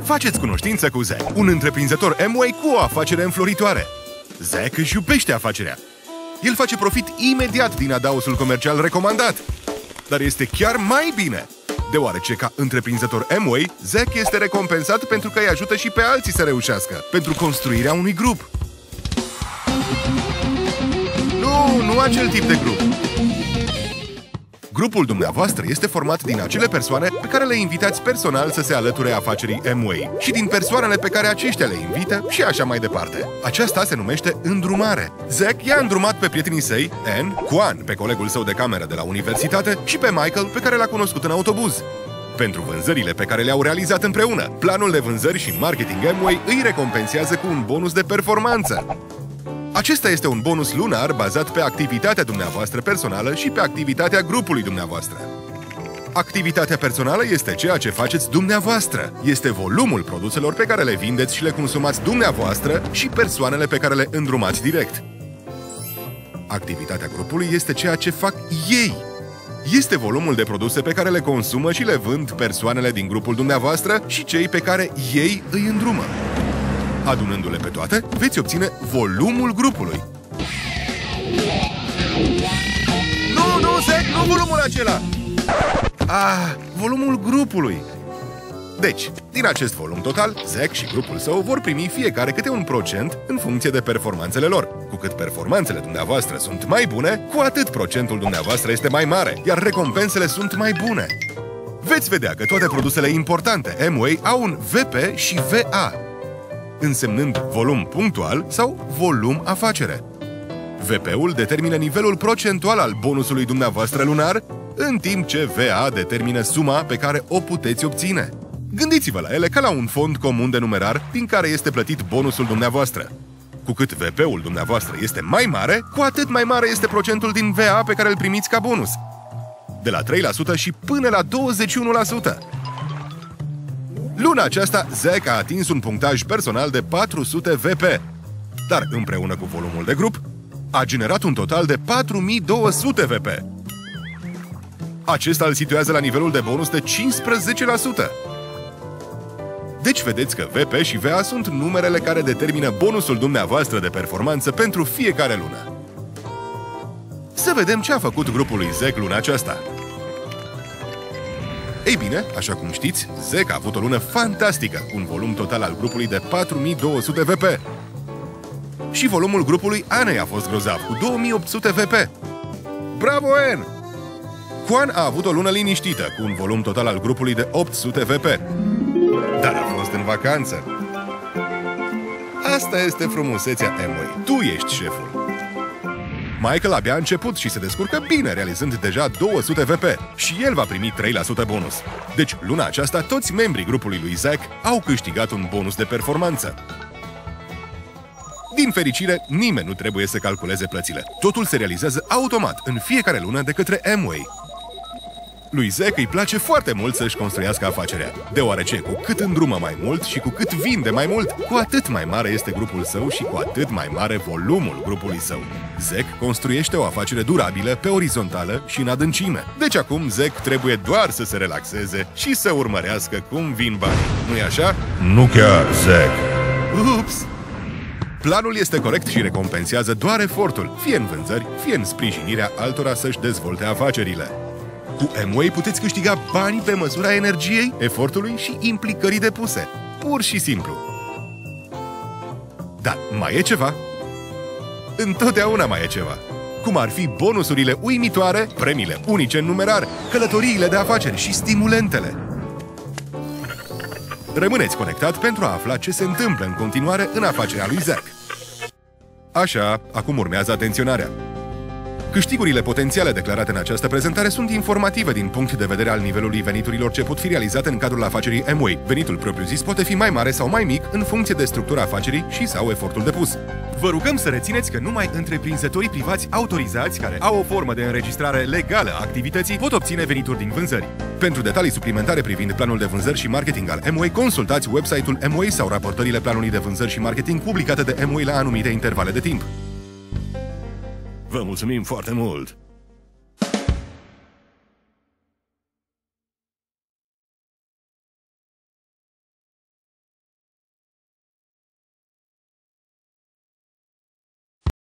Faceți cunoștință cu Zack, un întreprinzător Amway cu o afacere înfloritoare. Zack își iubește afacerea. El face profit imediat din adausul comercial recomandat. Dar este chiar mai bine, deoarece ca întreprinzător Amway, Zack este recompensat pentru că îi ajută și pe alții să reușească, pentru construirea unui grup. Nu acel tip de grup. Grupul dumneavoastră este format din acele persoane pe care le invitați personal să se alăture afacerii Amway și din persoanele pe care aceștia le invită și așa mai departe. Aceasta se numește îndrumare. Zack i-a îndrumat pe prietenii săi, Anne, Quan, pe colegul său de cameră de la universitate și pe Michael, pe care l-a cunoscut în autobuz. Pentru vânzările pe care le-au realizat împreună, planul de vânzări și marketing Amway îi recompensează cu un bonus de performanță. Acesta este un bonus lunar bazat pe activitatea dumneavoastră personală și pe activitatea grupului dumneavoastră. Activitatea personală este ceea ce faceți dumneavoastră. Este volumul produselor pe care le vindeți și le consumați dumneavoastră și persoanele pe care le îndrumați direct. Activitatea grupului este ceea ce fac ei. Este volumul de produse pe care le consumă și le vând persoanele din grupul dumneavoastră și cei pe care ei îi îndrumă. Adunându-le pe toate, veți obține volumul grupului. Nu, Zack, nu volumul acela! Volumul grupului. Deci, din acest volum total, Zack și grupul său vor primi fiecare câte un procent în funcție de performanțele lor. Cu cât performanțele dumneavoastră sunt mai bune, cu atât procentul dumneavoastră este mai mare, iar recompensele sunt mai bune. Veți vedea că toate produsele importante Amway au un VP și VA, însemnând volum punctual sau volum afacere. VP-ul determină nivelul procentual al bonusului dumneavoastră lunar, în timp ce VA determină suma pe care o puteți obține. Gândiți-vă la ele ca la un fond comun de numerar din care este plătit bonusul dumneavoastră. Cu cât VP-ul dumneavoastră este mai mare, cu atât mai mare este procentul din VA pe care îl primiți ca bonus. De la 3% și până la 21%. Luna aceasta, Zack a atins un punctaj personal de 400 VP, dar împreună cu volumul de grup, a generat un total de 4200 VP. Acesta îl situează la nivelul de bonus de 15%. Deci vedeți că VP și VA sunt numerele care determină bonusul dumneavoastră de performanță pentru fiecare lună. Să vedem ce a făcut grupul lui Zack luna aceasta. Ei bine, așa cum știți, Zack a avut o lună fantastică, cu un volum total al grupului de 4200 VP. Și volumul grupului Anei a fost grozav, cu 2800 VP. Bravo, Anne! Quan a avut o lună liniștită, cu un volum total al grupului de 800 VP. Dar a fost în vacanță. Asta este frumusețea Amway. Tu ești șeful. Michael abia a început și se descurcă bine, realizând deja 200 VP. Și el va primi 3% bonus. Deci, luna aceasta, toți membrii grupului lui Zack au câștigat un bonus de performanță. Din fericire, nimeni nu trebuie să calculeze plățile. Totul se realizează automat, în fiecare lună, de către Amway. Lui Zack îi place foarte mult să-și construiască afacerea, deoarece cu cât îndrumă mai mult și cu cât vinde mai mult, cu atât mai mare este grupul său și cu atât mai mare volumul grupului său. Zack construiește o afacere durabilă, pe orizontală și în adâncime. Deci acum Zack trebuie doar să se relaxeze și să urmărească cum vin banii. Nu-i așa? Nu chiar, Zack. Ups! Planul este corect și recompensează doar efortul, fie în vânzări, fie în sprijinirea altora să-și dezvolte afacerile. Cu Amway puteți câștiga bani pe măsura energiei, efortului și implicării depuse. Pur și simplu. Dar mai e ceva. Întotdeauna mai e ceva. Cum ar fi bonusurile uimitoare, premiile unice în numerar, călătoriile de afaceri și stimulentele. Rămâneți conectat pentru a afla ce se întâmplă în continuare în afacerea lui Zack. Așa, acum urmează atenționarea. Câștigurile potențiale declarate în această prezentare sunt informative din punct de vedere al nivelului veniturilor ce pot fi realizate în cadrul afacerii Amway. Venitul propriu-zis poate fi mai mare sau mai mic în funcție de structura afacerii și sau efortul depus. Vă rugăm să rețineți că numai întreprinzătorii privați autorizați care au o formă de înregistrare legală a activității pot obține venituri din vânzări. Pentru detalii suplimentare privind planul de vânzări și marketing al Amway, consultați website-ul Amway sau raportările planului de vânzări și marketing publicate de Amway la anumite intervale de timp. Vă mulțumim foarte mult!